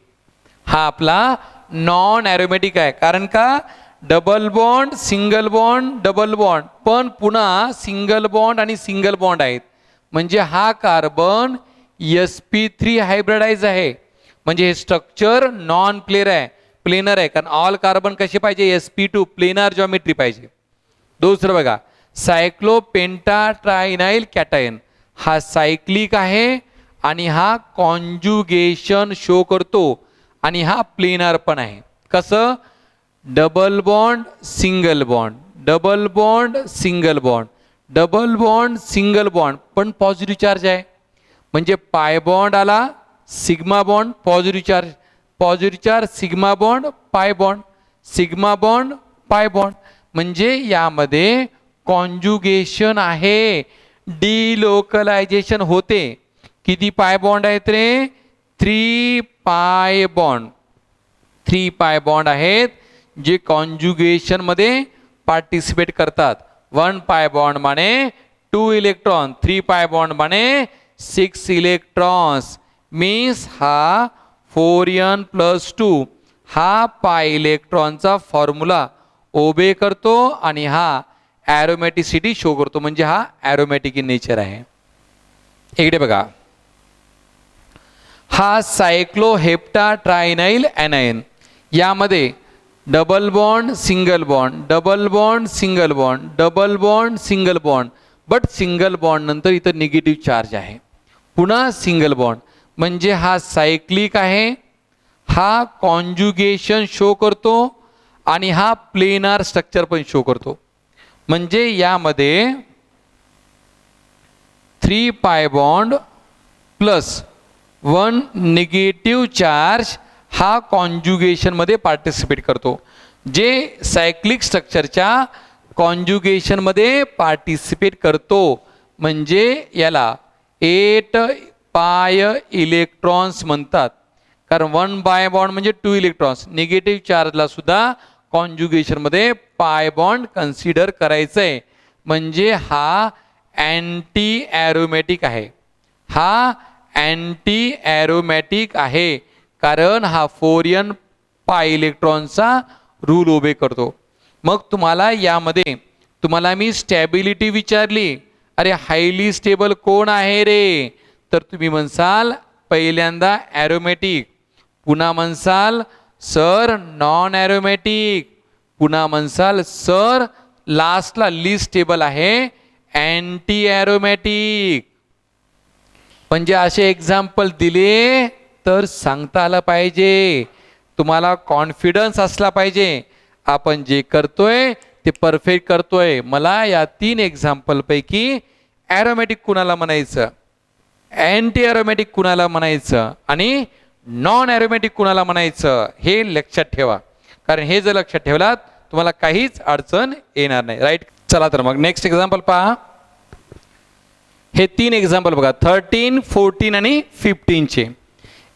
हा आपला नॉन ॲरोमॅटिक आहे. कारण का, double bond single bond double bond, पण पुन्हा सिंगल बॉन्ड आणि सिंगल बॉन्ड आहेत, म्हणजे हा कार्बन sp3 हायब्रिडाइज आहे, म्हणजे हे स्ट्रक्चर नॉन प्लेनर आहे. कारण ऑल कार्बन कसे पाहिजे, sp2 प्लेनर जॉमेट्री पाहिजे. दुसरं बघा सायक्लोपेंटाट्राइनाइल कॅटायन, हा सायक्लिक आहे आणि हा कॉन्ज्युगेशन शो करतो आणि हा प्लेनर पण आहे. कसं, double bond single bond, double bond single bond, double bond single bond, पण पॉझिटिव्ह चार्ज आहे, म्हणजे पाय बॉन्ड आला, sigma bond positive charge, positive charge sigma bond pi bond, sigma bond pi bond, म्हणजे यामध्ये कॉन्ज्युगेशन आहे, डिलोकलायझेशन होते. किती पाय बॉन्ड आहेत रे, 3 पाय बॉन्ड, 3 पाय बॉन्ड आहेत जे कॉन्ज्युगेशन मध्ये पार्टिसिपेट करतात. 1 pi bond Mane 2 electron, 3 pi bond Mane 6 electrons. Means हा 4n+2 हा पाय इलेक्ट्रॉनचा फॉर्म्युला ओबे करतो आणि हा ॲरोमॅटिसिटी शो करतो, म्हणजे हा ॲरोमॅटिक इन नेचर आहे. इकडे बघा, हा सायक्लोहेप्टा ट्रायनाइल ॲनायन. यामध्ये double bond single bond, double bond single bond, double bond single bond, but single bond नंतर इथं निगेटिव्ह चार्ज आहे. पुन्हा सिंगल बॉन्ड, म्हणजे हा सायक्लिक आहे, हा कॉन्जुगेशन शो करतो आणि हा प्लेनार स्ट्रक्चर पण शो करतो. म्हणजे यामध्ये 3 pi bond plus 1 negative charge हा कॉन्जुगेशनमध्ये पार्टिसिपेट करतो. जे सायक्लिक स्ट्रक्चरच्या कॉन्जुगेशनमध्ये पार्टिसिपेट करतो म्हणजे याला 8 पाय इलेक्ट्रॉन्स म्हणतात. कारण 1 पाय बॉन्ड म्हणजे 2 इलेक्ट्रॉन्स. निगेटिव्ह चार्जला सुद्धा कॉन्जुगेशनमध्ये पाय बॉन्ड कन्सिडर करायचं आहे. म्हणजे हा अँटी ॲरोमॅटिक आहे. हा अँटी ॲरोमॅटिक आहे कारण हा 4n पाय इलेक्ट्रॉनचा रूल ओबे करतो. मग तुम्हाला यामध्ये तुम्हाला मी स्टॅबिलिटी विचारली, अरे हायली स्टेबल कोण आहे रे, तर तुम्ही म्हणसाल पहिल्यांदा ॲरोमॅटिक, पुन्हा म्हणसाल सर नॉन ॲरोमॅटिक, पुन्हा म्हणसाल सर लास्टला लिस्ट स्टेबल आहे अँटी ॲरोमॅटिक. म्हणजे असे एक्झाम्पल दिले तर सांगता आलं पाहिजे, तुम्हाला कॉन्फिडन्स असला पाहिजे आपण जे करतोय ते परफेक्ट करतोय. मला या 3 एक्झाम्पलपैकी ॲरोमॅटिक कुणाला म्हणायचं, अँटी ॲरोमॅटिक कुणाला म्हणायचं आणि नॉन ॲरोमॅटिक कुणाला म्हणायचं हे लक्षात ठेवा. कारण हे जर लक्षात ठेवलात तुम्हाला काहीच अडचण येणार नाही. राईट. चला तर मग नेक्स्ट एक्झाम्पल पहा. हे 3 एक्झाम्पल बघा, 13, 14 आणि 15चे.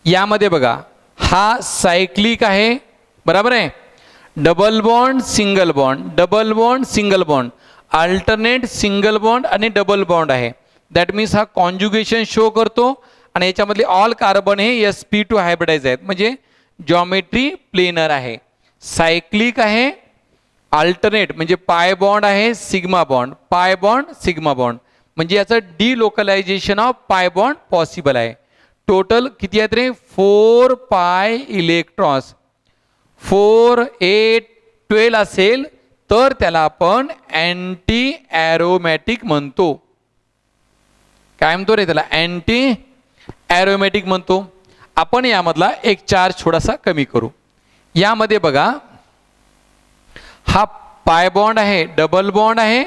यामध्ये बघा हा सायक्लिक आहे, बरोबर आहे. Double bond single bond, double bond single bond, alternate single bond आणि डबल बॉन्ड आहे. दॅट मीन्स हा कॉन्जुगेशन शो करतो आणि याच्यामधले ऑल कार्बन हे sp2 हायब्रिडाइज आहेत, म्हणजे जॉमेट्री प्लेनर आहे. सायक्लिक आहे, अल्टरनेट म्हणजे पाय बॉन्ड आहे, sigma bond, pi bond sigma bond, म्हणजे याचं डिलोकलायझेशन ऑफ पाय बॉन्ड पॉसिबल आहे. टोटल किती आहेत रे, 4 पाय इलेक्ट्रॉन्स. 4, 8, 12 असेल तर त्याला आपण अँटी ॲरोमॅटिक म्हणतो. काय म्हणतो रे त्याला, अँटी ॲरोमॅटिक म्हणतो. आपण यामधला एक चार्ज थोडासा कमी करू. यामध्ये बघा हा पाय बॉन्ड आहे, डबल बॉन्ड आहे,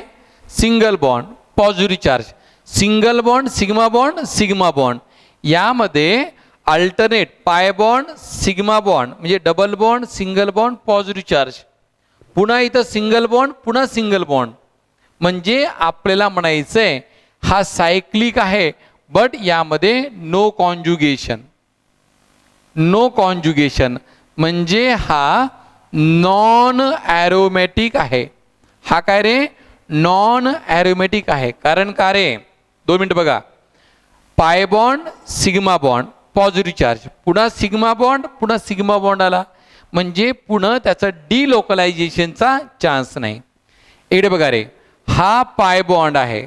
single bond, positive charge, single bond sigma bond, sigma bond. यामध्ये अल्टरनेट पाय बॉन्ड सिग्मा बॉन्ड म्हणजे double bond single bond positive charge, पुन्हा इथं सिंगल बॉन्ड पुन्हा सिंगल बॉन्ड. म्हणजे आपल्याला म्हणायचंय हा सायक्लिक आहे बट यामध्ये नो कॉन्जुगेशन. नो कॉन्जुगेशन म्हणजे हा नॉन ॲरोमॅटिक आहे. हा काय रे, नॉन ॲरोमॅटिक आहे. कारण का रे, 2 मिनिट बघा. Pi bond sigma bond positive charge, पुन्हा सिग्मा बॉन्ड पुन्हा सिग्मा बॉन्ड आला, म्हणजे पुन्हा त्याचा डिलोकलायझेशनचा चान्स नाही. इकडे बघा रे, हा पाय बॉन्ड आहे,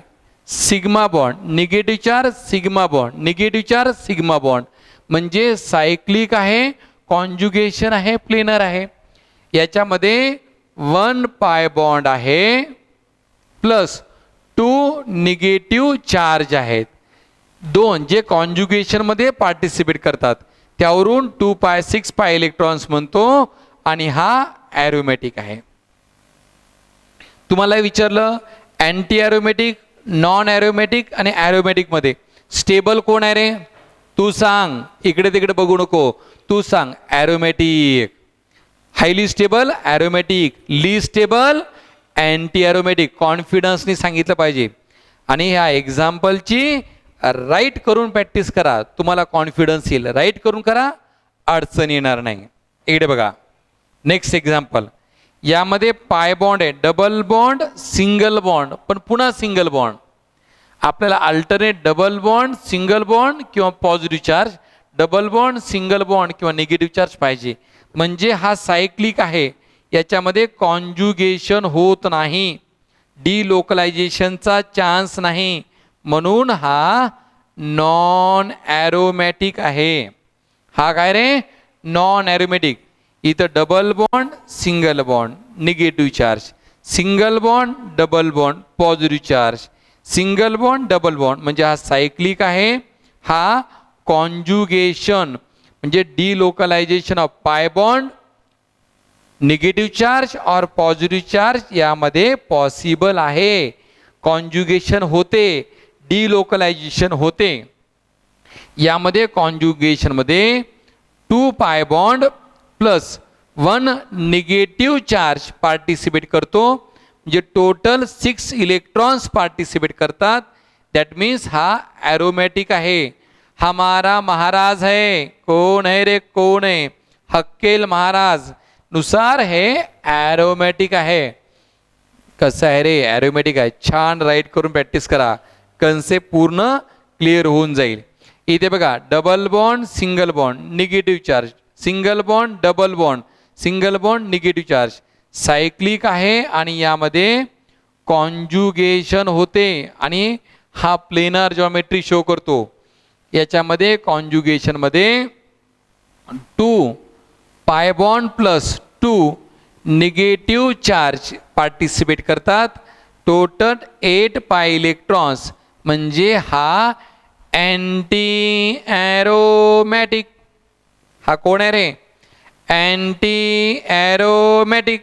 sigma bond, negative charge sigma bond, negative charge sigma bond, म्हणजे सायक्लिक आहे, कॉन्जुगेशन आहे, प्लेनर आहे. याच्यामध्ये 1 पाय बॉन्ड आहे प्लस 2 निगेटिव्ह चार्ज आहेत. 2 जे कॉन्जुगेशनमध्ये पार्टिसिपेट करतात त्यावरून 2 पाय 6 पाय इलेक्ट्रॉन्स म्हणतो आणि हा ॲरोमॅटिक आहे. तुम्हाला विचारलं अँटी ॲरोमॅटिक, नॉन ॲरोमॅटिक आणि ॲरोमॅटिक मध्ये स्टेबल कोण आहे रे, तू सांग. इकडे तिकडे बघू नको, तू सांग. ॲरोमॅटिक. हायली स्टेबल ॲरोमॅटिक, ली स्टेबल अँटी ॲरोमॅटिक. कॉन्फिडन्सनी सांगितलं पाहिजे. आणि ह्या एक्झाम्पलची राईट करून प्रॅक्टिस करा, तुम्हाला कॉन्फिडन्स येईल. राईट करून करा, अडचण येणार नाही. इकडे बघा नेक्स्ट एक्झाम्पल. यामध्ये पाय बॉन्ड आहे, डबल बॉन्ड सिंगल बॉन्ड, पण पुन्हा सिंगल बॉन्ड. आपल्याला alternate double bond single bond किंवा positive charge, double bond single bond किंवा निगेटिव्ह चार्ज पाहिजे. म्हणजे हा सायक्लिक आहे, याच्यामध्ये कॉन्जुगेशन होत नाही, डिलोकलायझेशनचा चान्स नाही, म्हणून हा नॉन ॲरोमॅटिक आहे. हा काय रे, नॉन ॲरोमॅटिक. इथं double bond single bond negative charge, single bond double bond positive charge, single bond double bond, म्हणजे हा सायक्लिक आहे. हा कॉन्जुगेशन म्हणजे डिलोकलायझेशन of pi bond, negative charge और पॉझिटिव्ह चार्ज यामध्ये पॉसिबल आहे. कॉन्जुगेशन होते, डिलोकलायझेशन होते. यामध्ये कॉन्जुगेशनमध्ये 2 pi bond plus 1 negative charge participate करतो, म्हणजे टोटल 6 इलेक्ट्रॉन्स पार्टिसिपेट करतात. दॅट मीन्स हा ॲरोमॅटिक आहे. हमारा महाराज है, कोण है रे, कोण आहे, हक्केल महाराज नुसार हे ॲरोमॅटिक आहे. कसं आहे रे, ॲरोमॅटिक आहे. छान राईट करून प्रॅक्टिस करा, कन्सेप्ट पूर्ण क्लिअर होऊन जाईल. इथे बघा, double bond single bond negative charge, single bond double bond, single bond negative charge, cyclic आहे आणि यामध्ये कॉन्जुगेशन होते आणि हा प्लेनर जॉमेट्री शो करतो. याच्यामध्ये कॉन्जुगेशनमध्ये 2 pi bond plus 2 negative charge participate करतात. टोटल 8 पाय इलेक्ट्रॉन्स, म्हणजे हा अँटी ॲरोमॅटिक. हा कोण आहे रे, अँटी ॲरोमॅटिक.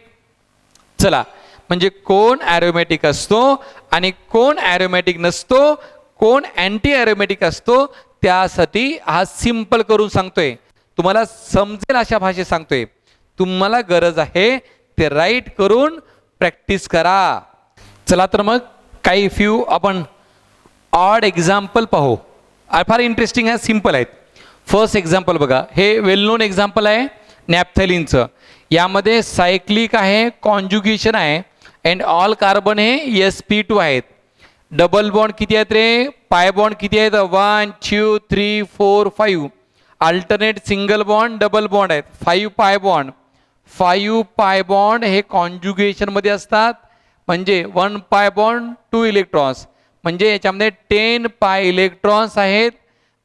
चला, म्हणजे कोण ॲरोमॅटिक असतो आणि कोण ॲरोमॅटिक नसतो, कोण अँटी ॲरोमॅटिक असतो, त्यासाठी हा सिंपल करून सांगतोय, तुम्हाला समजेल अशा भाषेत सांगतोय. तुम्हाला गरज आहे ते राईट करून प्रॅक्टिस करा. चला तर मग काही फ्यू आपण ऑड एक्झाम्पल पाहू. फार इंटरेस्टिंग आहे, सिंपल आहेत. फर्स्ट एक्झाम्पल बघा, हे वेल नोन एक्झाम्पल आहे नॅफ्थॅलिनचं. यामध्ये सायक्लिक आहे, कॉन्जुगेशन आहे अँड ऑल कार्बन हे sp2 आहेत. डबल बॉन्ड किती आहेत रे, पाय बॉन्ड किती आहेत, 1 2 3 4 5. Alternate single bond double bond आहेत, 5 पाय बॉन्ड. 5 पाय बॉन्ड हे कॉन्जुगेशनमध्ये असतात, म्हणजे 1 पाय बॉन्ड 2 इलेक्ट्रॉन्स, म्हणजे याच्यामध्ये 10 पाय इलेक्ट्रॉन्स आहेत.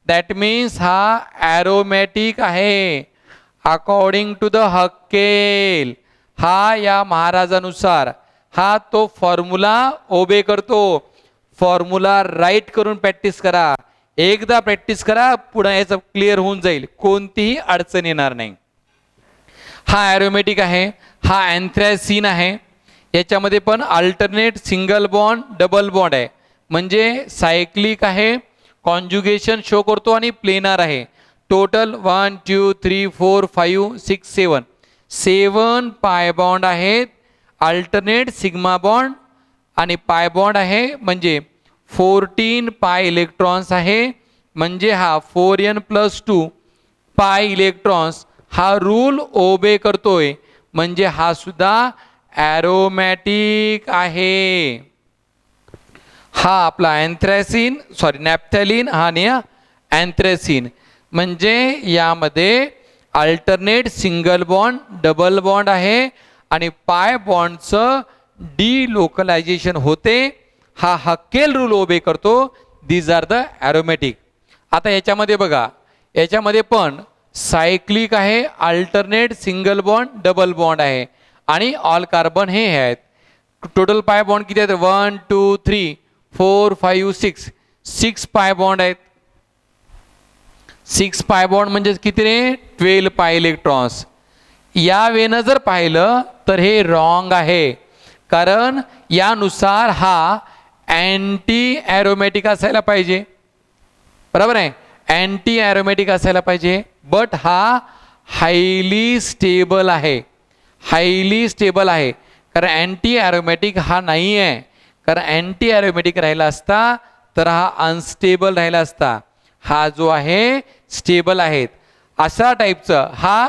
दॅट मीन्स हा ॲरोमॅटिक आहे अकॉर्डिंग टू द हक्केल. हा या महाराजानुसार हा तो फॉर्म्युला ओबे करतो. फॉर्म्युला राईट करून प्रॅक्टिस करा. एकदा प्रॅक्टिस करा, पुढे याचं क्लिअर होऊन जाईल, कोणतीही अडचण येणार नाही. हा ॲरोमॅटिक आहे, हा अँथ्रॅसिन आहे. याच्यामध्ये पण alternate single bond double bond आहे, म्हणजे सायक्लिक आहे, कॉन्जुगेशन शो करतो आणि प्लेनर आहे. टोटल 1 2 3 4 5 6 7 7 पाय बॉन्ड आहेत. अल्टरनेट सिग्मा बॉन्ड आणि पाय बॉन्ड आहे, म्हणजे 14 पाय इलेक्ट्रॉन्स आहे, म्हणजे हा 4n+2 पाय इलेक्ट्रॉन्स हा रूल ओबे करतोय, म्हणजे हा सुद्धा ॲरोमॅटिक आहे. हा आपला अँथ्रॅसिन नॅफ्थॅलिन हा नाही अँथ्रॅसिन. म्हणजे यामध्ये alternate single bond double bond आहे आणि पाय बॉन्डचं डिलोकलायझेशन होते. हा हक्केल रूल ओबे करतो. These are the aromatic. आता याच्यामध्ये बघा, याच्यामध्ये पण सायक्लिक आहे, alternate single bond double bond आहे आणि ऑल कार्बन हे आहेत. टोटल पाय बॉन्ड किती आहेत, 1 2 3 4 5 6 6 पाय बॉन्ड आहेत. 6 पाय बॉन्ड म्हणजे किती रे, 12 पाय इलेक्ट्रॉन्स. या वेनं जर पाहिलं तर हे रॉंग आहे, कारण यानुसार हा अँटी ॲरोमॅटिक असायला पाहिजे, बरोबर आहे, अँटी ॲरोमॅटिक असायला पाहिजे. बट हा हायली स्टेबल आहे, हायली स्टेबल आहे, कारण अँटी ॲरोमॅटिक हा नाही आहे. कारण अँटी ॲरोमॅटिक राहिला असता तर हा अनस्टेबल राहिला असता. हा जो आहे स्टेबल आहेत. अशा टाईपचं हा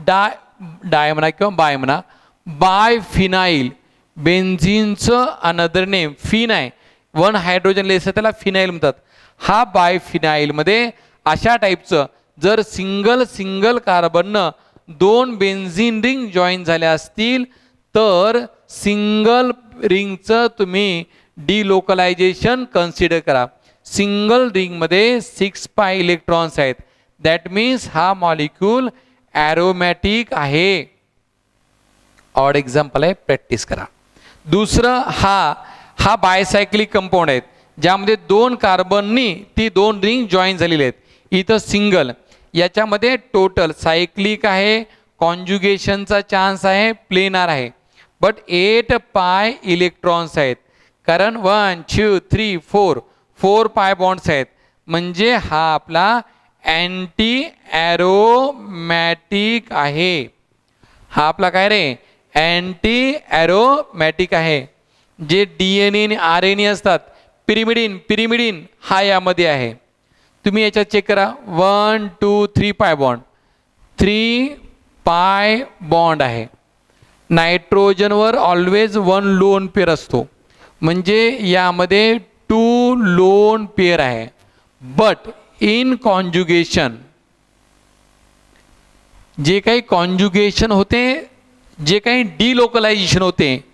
डाय म्हणा किंवा बाय म्हणा बायफिनाइल, बेन्झिनचं अनदर नेम फिन आहे, 1 हायड्रोजन लेस आहे त्याला फिनाइल म्हणतात. हा बायफिनाइलमध्ये अशा टाईपचं जर सिंगल कार्बननं 2 बेन्झिन रिंग जॉईन झाल्या असतील तर सिंगल रिंगचं तुम्ही डिलोकलायझेशन कन्सिडर करा. सिंगल रिंगमध्ये 6 पाय इलेक्ट्रॉन्स आहेत, दॅट मीन्स हा मॉलिक्यूल ॲरोमॅटिक आहे. ऑड एक्झाम्पल आहे, प्रॅक्टिस करा. दुसरं हा बायसायक्लिक कंपाऊंड आहेत ज्यामध्ये 2 कार्बननी ती 2 रिंग जॉईन झालेली आहेत. इथं सिंगल, याच्यामध्ये टोटल सायक्लिक आहे, कॉन्जुगेशनचा चान्स आहे, प्लेनार आहे, बट 8 पाय इलेक्ट्रॉन्स आहेत कारण 1 2 3 4 पाय बॉन्ड्स आहेत. म्हणजे हा आपला अँटी ॲरोमॅटिक आहे. हा आपला काय रे, अँटी ॲरोमॅटिक आहे. जे DNA आणि RNA असतात, पिरिमिडिन हा यामध्ये आहे. तुम्ही याच्यात चेक करा, 1 2 3 पाय बॉन्ड, 3 पाय बॉन्ड आहे. नायट्रोजनवर ऑलवेज 1 लोन पेअर असतो, म्हणजे यामध्ये 2 लोन पेअर आहे. बट इन कॉन्जुगेशन जे काही कॉन्जुगेशन होते, जे काही डिलोकलायझेशन होते,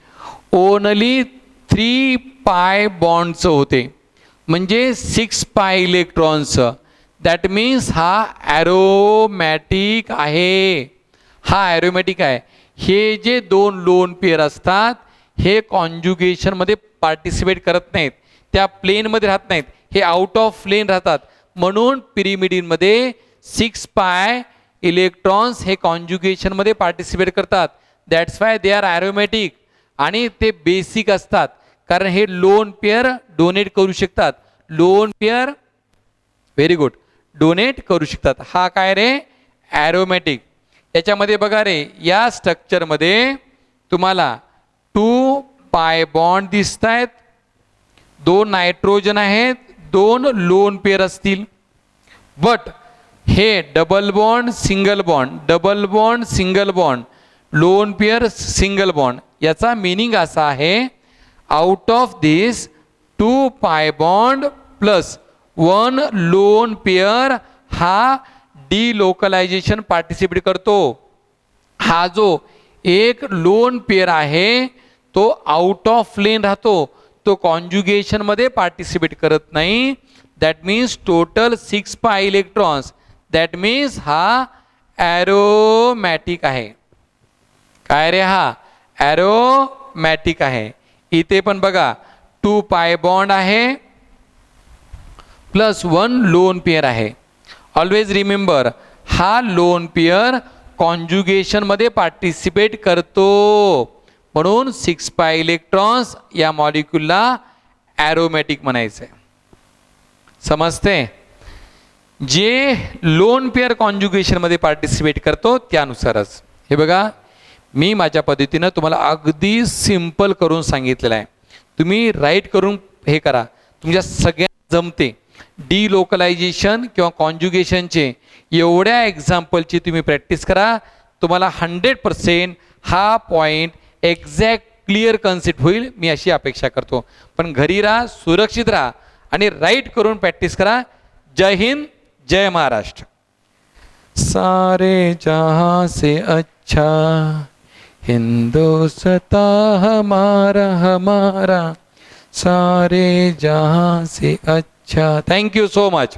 ओनली 3 पाय बॉन्डचं होते, म्हणजे 6 पाय इलेक्ट्रॉन्सचं. दॅट मीन्स हा ॲरोमॅटिक आहे. हा ॲरोमॅटिक आहे. हे जे 2 लोन पेअर असतात हे कॉन्जुगेशनमध्ये पार्टिसिपेट करत नाहीत, त्या प्लेनमध्ये राहत नाहीत, हे आउट ऑफ प्लेन राहतात. म्हणून पिरिमिडिनमध्ये 6 पाय इलेक्ट्रॉन्स हे कॉन्जुगेशनमध्ये पार्टिसिपेट करतात. That's why they are aromatic. आणि ते बेसिक असतात कारण हे लोन पेअर डोनेट करू शकतात. Lone pair very good donate करू शकतात. हा काय रे, ॲरोमॅटिक. याच्यामध्ये बघा रे, या स्ट्रक्चरमध्ये तुम्हाला 2 पाय बॉन्ड दिसत आहेत, 2 नायट्रोजन आहेत, 2 लोन पेअर असतील. बट हे double bond single bond, double bond single bond, lone pair single bond. याचा मीनिंग असा आहे, out of this 2 pi bond plus 1 lone pair हा डिलोकलायझेशन पार्टिसिपेट करतो. हा जो एक लोन पेअर आहे तो आउट ऑफ प्लेन राहतो, तो कॉन्जुगेशनमध्ये पार्टिसिपेट करत नाही. दॅट मीन्स टोटल 6 पाय इलेक्ट्रॉन्स. दॅट मीन्स हा ॲरोमॅटिक आहे. काय रे, हा ॲरोमॅटिक आहे. इथे पण बघा 2 पाय बॉन्ड आहे प्लस 1 लोन पेअर आहे. ऑलवेज रिमेंबर, हा लोन पेअर कॉन्जुगेशनमध्ये पार्टिसिपेट करतो, म्हणून 6 पाय इलेक्ट्रॉन्स या मॉलिक्यूलला ॲरोमॅटिक म्हणायचं आहे. समजते? जे लोन पेअर कॉन्जुगेशनमध्ये पार्टिसिपेट करतो त्यानुसारच. हे बघा, मी माझ्या पद्धतीनं तुम्हाला अगदी सिंपल करून सांगितलेलं आहे. तुम्ही राईट करून हे करा, तुमच्या सगळ्यांना जमते. डिलोकलायझेशन किंवा कॉन्जुगेशनचे एवढ्या एक्झाम्पलची तुम्ही प्रॅक्टिस करा, तुम्हाला 100% हा पॉईंट एक्झॅक्ट क्लिअर कन्सेप्ट होईल, मी अशी अपेक्षा करतो. पण घरी राहा, सुरक्षित राहा आणि राईट करून प्रॅक्टिस करा. जय हिंद, जय महाराष्ट्र. सारे जहां से अच्छा हिंदुस्तां हमारा हमारा, सारे जहां से अच्छा. Thank you so much.